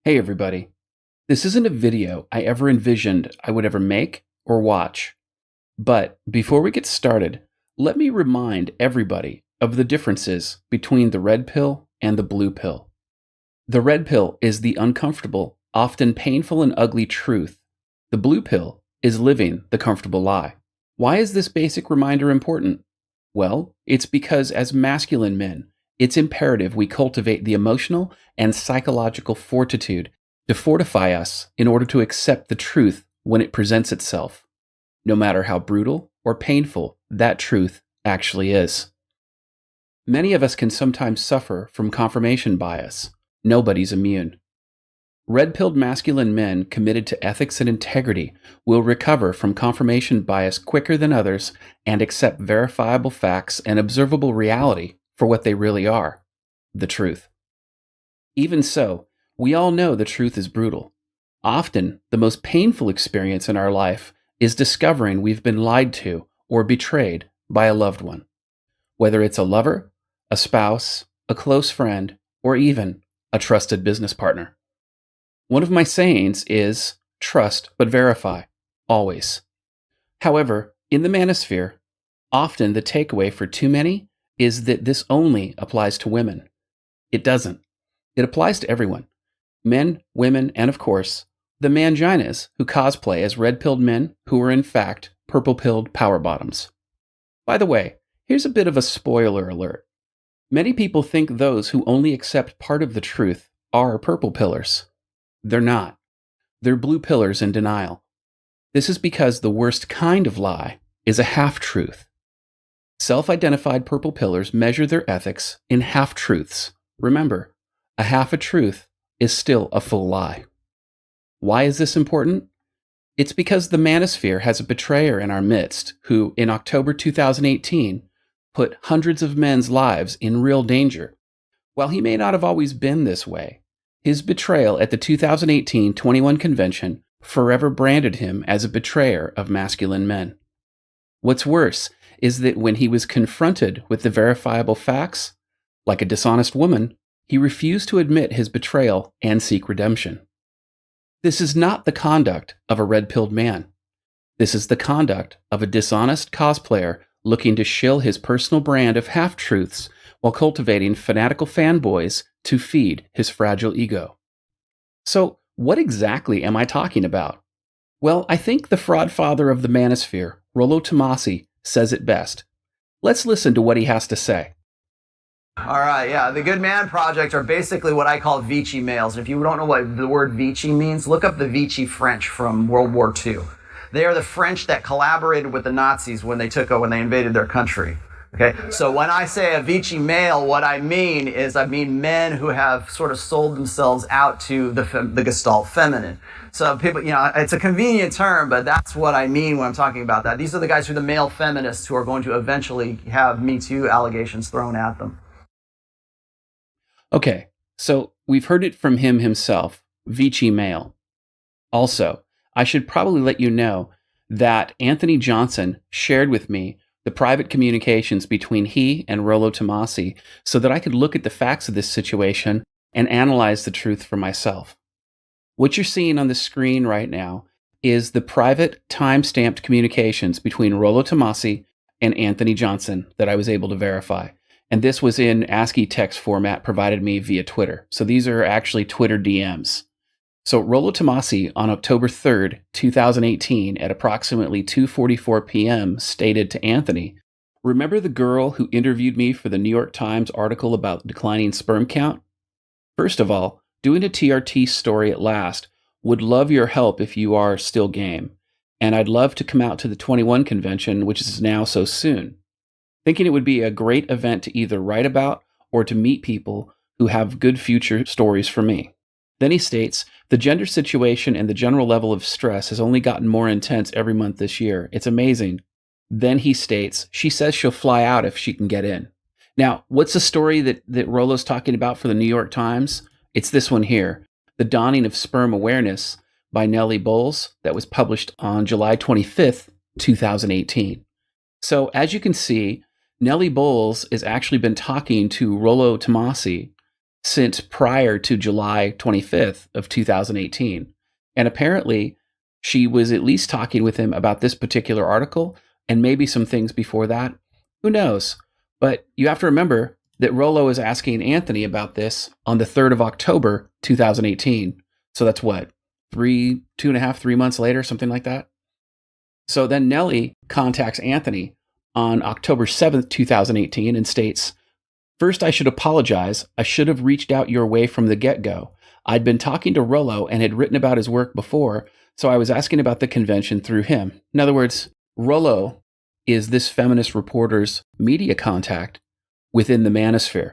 Hey everybody. This isn't a video I ever envisioned I would ever make or watch. But before we get started, let me remind everybody of the differences between the red pill and the blue pill. The red pill is the uncomfortable, often painful and ugly truth. The blue pill is living the comfortable lie. Why is this basic reminder important? Well, it's because as masculine men, it's imperative we cultivate the emotional and psychological fortitude to fortify us in order to accept the truth when it presents itself, no matter how brutal or painful that truth actually is. Many of us can sometimes suffer from confirmation bias. Nobody's immune. Red-pilled masculine men committed to ethics and integrity will recover from confirmation bias quicker than others and accept verifiable facts and observable reality for what they really are, the truth. Even so, we all know the truth is brutal. Often, the most painful experience in our life is discovering we've been lied to or betrayed by a loved one. Whether it's a lover, a spouse, a close friend, or even a trusted business partner. One of my sayings is, trust but verify, always. However, in the manosphere, often the takeaway for too many is that this only applies to women. It doesn't. It applies to everyone. Men, women, and of course, the manginas who cosplay as red-pilled men who are in fact purple-pilled power bottoms. By the way, here's a bit of a spoiler alert. Many people think those who only accept part of the truth are purple pillars. They're not. They're blue pillars in denial. This is because the worst kind of lie is a half-truth. Self-identified purple pillars measure their ethics in half-truths. Remember, a half a truth is still a full lie. Why is this important? It's because the manosphere has a betrayer in our midst who, in October 2018, put hundreds of men's lives in real danger. While he may not have always been this way, his betrayal at the 2018 pt.1 convention forever branded him as a betrayer of masculine men. What's worse is that when he was confronted with the verifiable facts, like a dishonest woman, he refused to admit his betrayal and seek redemption. This is not the conduct of a red-pilled man. This is the conduct of a dishonest cosplayer looking to shill his personal brand of half-truths while cultivating fanatical fanboys to feed his fragile ego. So, what exactly am I talking about? Well, I think the fraud father of the manosphere, Rollo Tomassi, says it best. Let's listen to what he has to say. All right, yeah. The Good Man Project are basically what I call Vichy males. If you don't know what the word Vichy means, look up the Vichy French from World War II. They are the French that collaborated with the Nazis when they invaded their country. Okay, so when I say a Vichy male, what I mean is men who have sort of sold themselves out to the Gestalt feminine. So people, it's a convenient term, but that's what I mean when I'm talking about that. These are the guys who are the male feminists who are going to eventually have Me Too allegations thrown at them. Okay, so we've heard it from him himself, Vichy male. Also, I should probably let you know that Anthony Johnson shared with me the private communications between he and Rollo Tomassi so that I could look at the facts of this situation and analyze the truth for myself. What you're seeing on the screen right now is the private time-stamped communications between Rollo Tomassi and Anthony Johnson that I was able to verify. And this was in ASCII text format provided me via Twitter. So these are actually Twitter DMs. So Rollo Tomassi on October 3rd, 2018 at approximately 2:44 p.m. stated to Anthony, "Remember the girl who interviewed me for the New York Times article about declining sperm count? First of all, doing a TRT story at last. Would love your help if you are still game. And I'd love to come out to the pt.1 convention, which is now so soon. Thinking it would be a great event to either write about or to meet people who have good future stories for me." Then he states, "The gender situation and the general level of stress has only gotten more intense every month this year. It's amazing." Then he states, "She says she'll fly out if she can get in." Now, what's the story that Rollo's talking about for the New York Times? It's this one here, The Dawning of Sperm Awareness by Nellie Bowles, that was published on July 25th, 2018. So as you can see, Nellie Bowles has actually been talking to Rollo Tomassi since prior to July 25th of 2018. And apparently she was at least talking with him about this particular article and maybe some things before that. Who knows? But you have to remember that Rollo is asking Anthony about this on the 3rd of October, 2018. So that's what, 2.5, 3 months later, something like that. So then Nellie contacts Anthony on October 7th, 2018 and states, "First, I should apologize. I should have reached out your way from the get-go. I'd been talking to Rollo and had written about his work before, so I was asking about the convention through him." In other words, Rollo is this feminist reporter's media contact within the manosphere.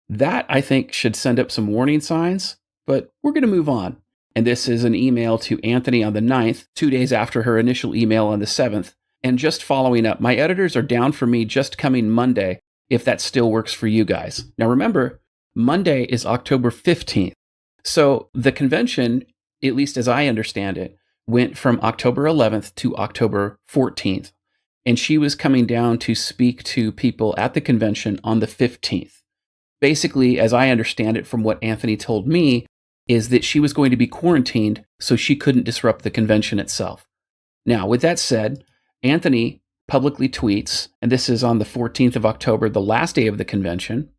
That, I think, should send up some warning signs, but we're going to move on. And this is an email to Anthony on the 9th, 2 days after her initial email on the 7th. And just following up, my editors are down for me just coming Monday, if that still works for you guys. Now remember, Monday is October 15th. So the convention, at least as I understand it, went from October 11th to October 14th. And she was coming down to speak to people at the convention on the 15th. Basically, as I understand it from what Anthony told me, is that she was going to be quarantined so she couldn't disrupt the convention itself. Now, with that said, Anthony publicly tweets, and this is on the 14th of October, the last day of the convention,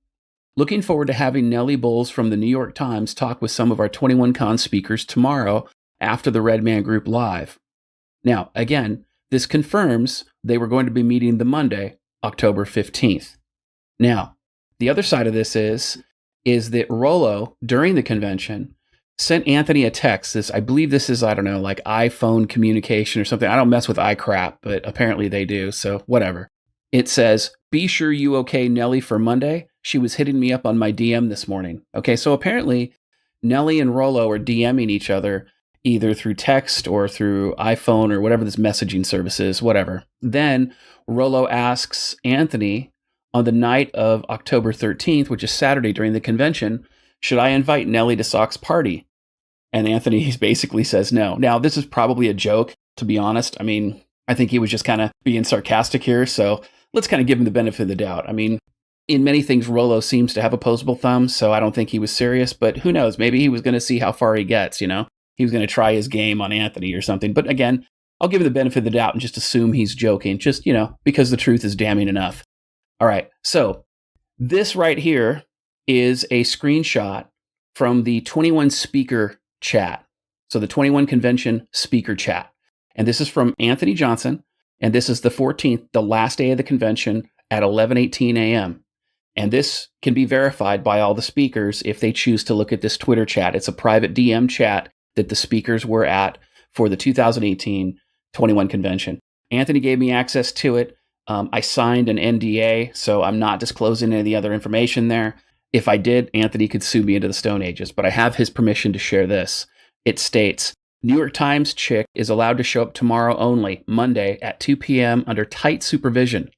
"Looking forward to having Nellie Bowles from the New York Times talk with some of our 21Con speakers tomorrow after the Red Man Group Live." Now, again, this confirms they were going to be meeting the Monday, October 15th. Now, the other side of this is that Rollo, during the convention, sent Anthony a text. I believe this is, I don't know, like iPhone communication or something. I don't mess with iCrap, but apparently they do, so whatever. It says, "Be sure you okay Nellie for Monday. She was hitting me up on my DM this morning." Okay, so apparently Nellie and Rollo are DMing each other either through text or through iPhone or whatever this messaging service is, whatever. Then Rollo asks Anthony on the night of October 13th, which is Saturday during the convention, "Should I invite Nellie to Sock's party?" And Anthony basically says no. Now, this is probably a joke, to be honest. I mean, I think he was just kind of being sarcastic here, so let's kind of give him the benefit of the doubt. I mean, in many things, Rollo seems to have opposable thumbs, so I don't think he was serious, but who knows? Maybe he was going to see how far he gets, you know? He was going to try his game on Anthony or something. But again, I'll give him the benefit of the doubt and just assume he's joking, just, you know, because the truth is damning enough. All right, so this right here is a screenshot from the 21 speaker chat. So the 21 convention speaker chat. And this is from Anthony Johnson. And this is the 14th, the last day of the convention at 11:18 a.m. And this can be verified by all the speakers if they choose to look at this Twitter chat. It's a private DM chat that the speakers were at for the 2018 21 convention. Anthony gave me access to it. I signed an NDA, so I'm not disclosing any of the other information there. If I did, Anthony could sue me into the Stone Ages, but I have his permission to share this. It states, "New York Times chick is allowed to show up tomorrow only, Monday at 2 p.m. under tight supervision.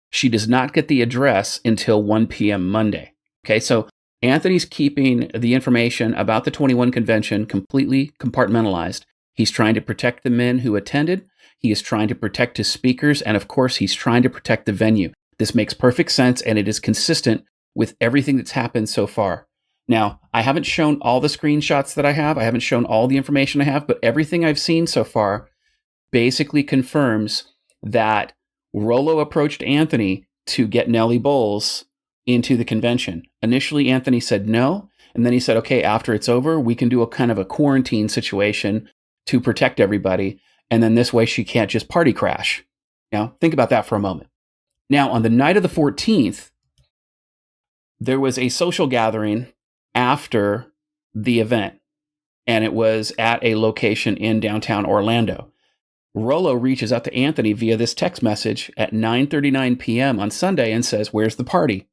She does not get the address until 1 p.m. Monday." Okay, so Anthony's keeping the information about the 21 convention completely compartmentalized. He's trying to protect the men who attended. He is trying to protect his speakers. And of course, he's trying to protect the venue. This makes perfect sense, and it is consistent with everything that's happened so far. Now, I haven't shown all the screenshots that I have. I haven't shown all the information I have, but everything I've seen so far basically confirms that Rollo approached Anthony to get Nellie Bowles into the convention. Initially, Anthony said no, and then he said, okay, after it's over, we can do a kind of a quarantine situation to protect everybody, and then this way she can't just party crash. Now, think about that for a moment. Now, on the night of the 14th, there was a social gathering after the event, and it was at a location in downtown Orlando. Rollo reaches out to Anthony via this text message at 9:39 p.m. on Sunday and says, "Where's the party?"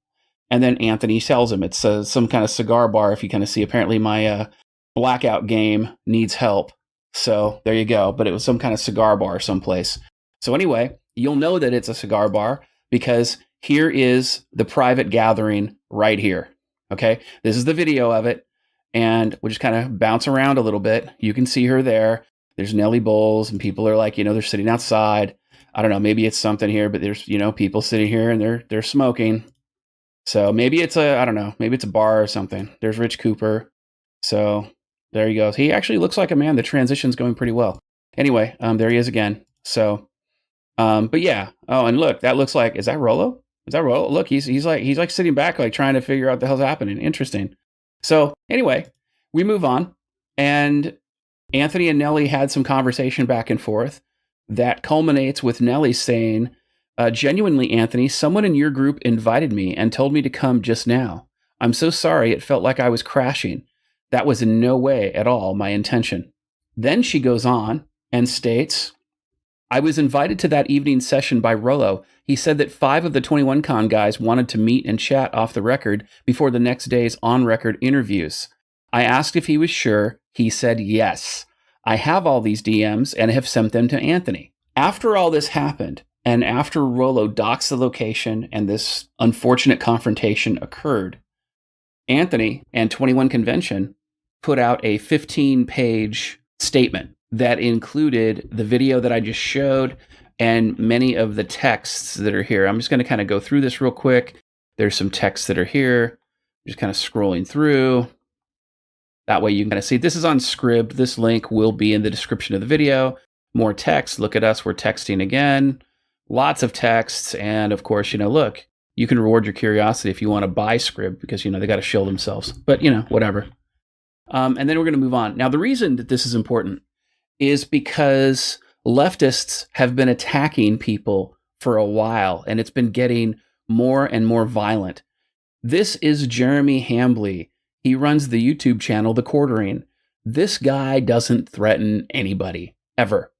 And then Anthony tells him it's some kind of cigar bar. If you kind of see, apparently my blackout game needs help. So there you go. But it was some kind of cigar bar someplace. So anyway, you'll know that it's a cigar bar because here is the private gathering right here. Okay, this is the video of it. And we'll just kind of bounce around a little bit. You can see her there. There's Nellie Bowles, and people are like, they're sitting outside. I don't know, maybe it's something here, but there's, people sitting here and they're smoking. So maybe it's I don't know, maybe it's a bar or something. There's Rich Cooper. So there he goes. He actually looks like a man. The transition's going pretty well. Anyway, there he is again. So, but yeah. Oh, and look, that looks like, is that Rolo? Is that Rolo? Look, he's like sitting back, like trying to figure out the hell's happening. Interesting. So anyway, we move on, and Anthony and Nellie had some conversation back and forth that culminates with Nellie saying, genuinely, Anthony, someone in your group invited me and told me to come just now. I'm so sorry. It felt like I was crashing. That was in no way at all my intention. Then she goes on and states, I was invited to that evening session by Rollo. He said that 5 of the 21 Con guys wanted to meet and chat off the record before the next day's on-record interviews. I asked if he was sure. He said yes. I have all these DMs and have sent them to Anthony. After all this happened, and after Rollo docks the location and this unfortunate confrontation occurred, Anthony and 21 Convention put out a 15-page statement that included the video that I just showed and many of the texts that are here. I'm just going to kind of go through this real quick. There's some texts that are here. Just kind of scrolling through. That way you can kind of see. This is on Scribd. This link will be in the description of the video. More text. Look at us. We're texting again. Lots of texts. And of course, look, you can reward your curiosity if you want to buy Scribd because, they got to shill themselves. But, whatever. And then we're going to move on. Now, the reason that this is important is because leftists have been attacking people for a while, and it's been getting more and more violent. This is Jeremy Hambly. He runs the YouTube channel, The Quartering. This guy doesn't threaten anybody, ever.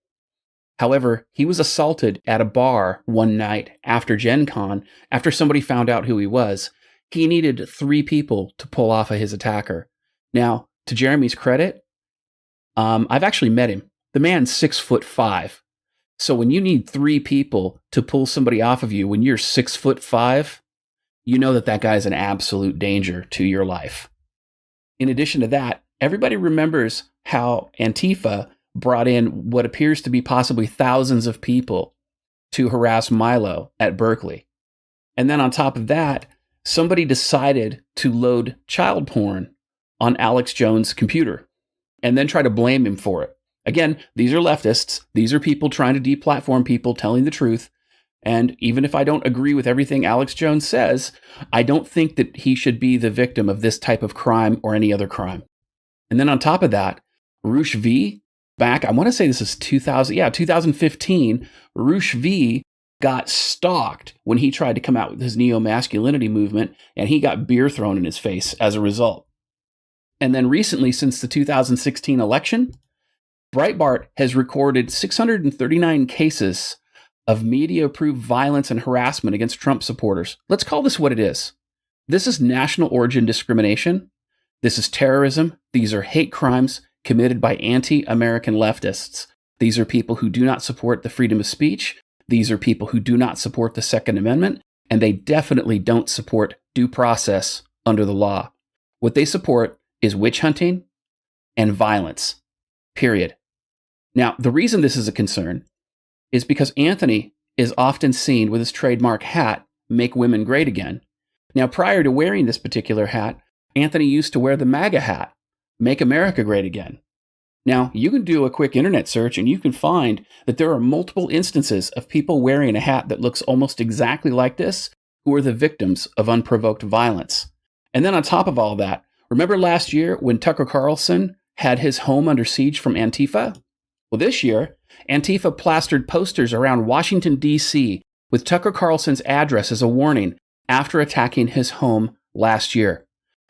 However, he was assaulted at a bar one night after Gen Con, after somebody found out who he was. He needed 3 people to pull off of his attacker. Now, to Jeremy's credit, I've actually met him. The man's 6'5". So when you need 3 people to pull somebody off of you when you're 6'5", you know that guy's an absolute danger to your life. In addition to that, everybody remembers how Antifa brought in what appears to be possibly thousands of people to harass Milo at Berkeley. And then on top of that, somebody decided to load child porn on Alex Jones' computer and then try to blame him for it. Again, these are leftists. These are people trying to deplatform people, telling the truth. And even if I don't agree with everything Alex Jones says, I don't think that he should be the victim of this type of crime or any other crime. And then on top of that, Roosh V, back, I want to say this is 2015, Roosh V got stalked when he tried to come out with his neo-masculinity movement, and he got beer thrown in his face as a result. And then recently, since the 2016 election, Breitbart has recorded 639 cases of media-approved violence and harassment against Trump supporters. Let's call this what it is. This is national origin discrimination. This is terrorism. These are hate crimes committed by anti-American leftists. These are people who do not support the freedom of speech. These are people who do not support the Second Amendment, and they definitely don't support due process under the law. What they support is witch hunting and violence, period. Now, the reason this is a concern is because Anthony is often seen with his trademark hat, Make Women Great Again. Now, prior to wearing this particular hat, Anthony used to wear the MAGA hat, Make America Great Again. Now, you can do a quick internet search and you can find that there are multiple instances of people wearing a hat that looks almost exactly like this who are the victims of unprovoked violence. And then on top of all that, remember last year when Tucker Carlson had his home under siege from Antifa? Well, this year, Antifa plastered posters around Washington, D.C. with Tucker Carlson's address as a warning after attacking his home last year.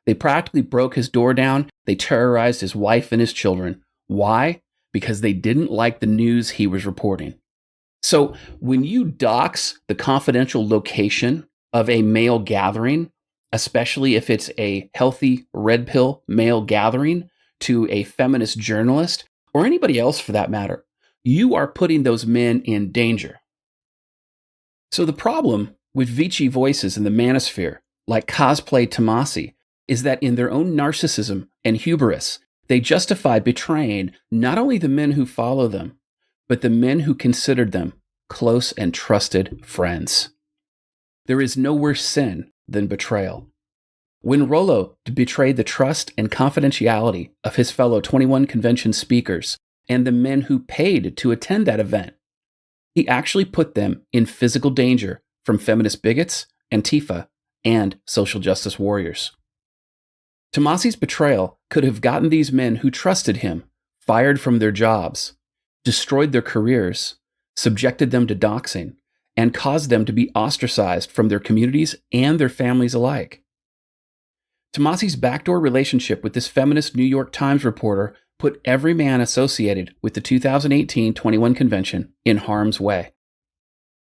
They practically broke his door down. They terrorized his wife and his children. Why? Because they didn't like the news he was reporting. So when you dox the confidential location of a male gathering, especially if it's a healthy red pill male gathering, to a feminist journalist, or anybody else for that matter, you are putting those men in danger. So the problem with Vichy voices in the manosphere, like Cosplay Tomasi, is that in their own narcissism and hubris, they justify betraying not only the men who follow them, but the men who considered them close and trusted friends. There is no worse sin than betrayal. When Rollo betrayed the trust and confidentiality of his fellow 21 convention speakers and the men who paid to attend that event, he actually put them in physical danger from feminist bigots, Antifa, and social justice warriors. Tomasi's betrayal could have gotten these men who trusted him fired from their jobs, destroyed their careers, subjected them to doxing, and caused them to be ostracized from their communities and their families alike. Tomasi's backdoor relationship with this feminist New York Times reporter put every man associated with the 2018 21 convention in harm's way.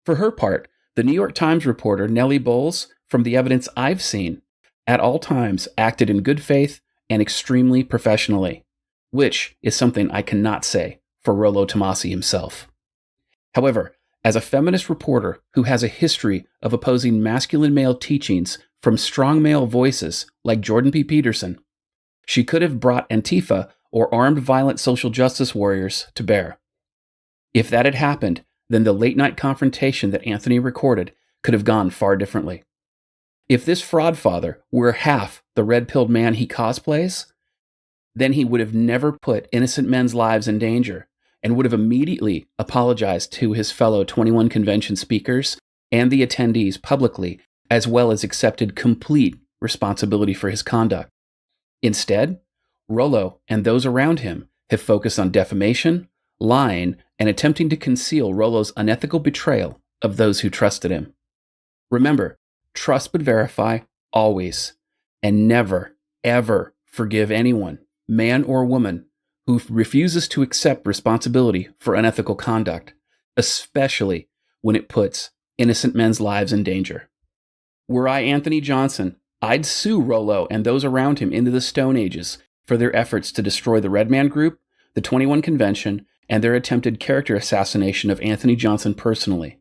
For her part, the New York Times reporter Nellie Bowles, from the evidence I've seen, at all times acted in good faith and extremely professionally, which is something I cannot say for Rollo Tomasi himself. However, as a feminist reporter who has a history of opposing masculine male teachings from strong male voices like Jordan B. Peterson, she could have brought Antifa or armed violent social justice warriors to bear. If that had happened, then the late-night confrontation that Anthony recorded could have gone far differently. If this fraud father were half the red-pilled man he cosplays, then he would have never put innocent men's lives in danger and would have immediately apologized to his fellow 21 convention speakers and the attendees publicly, as well as accepted complete responsibility for his conduct. Instead, Rollo and those around him have focused on defamation, lying, and attempting to conceal Rollo's unethical betrayal of those who trusted him. Remember, trust but verify always, and never, ever forgive anyone, man or woman, who refuses to accept responsibility for unethical conduct, especially when it puts innocent men's lives in danger. Were I Anthony Johnson, I'd sue Rollo and those around him into the Stone Ages for their efforts to destroy the Red Man Group, the 21 Convention, and their attempted character assassination of Anthony Johnson personally.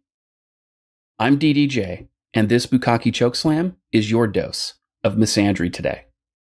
I'm DDJ, and this Bukkake Chokeslam is your dose of misandry today.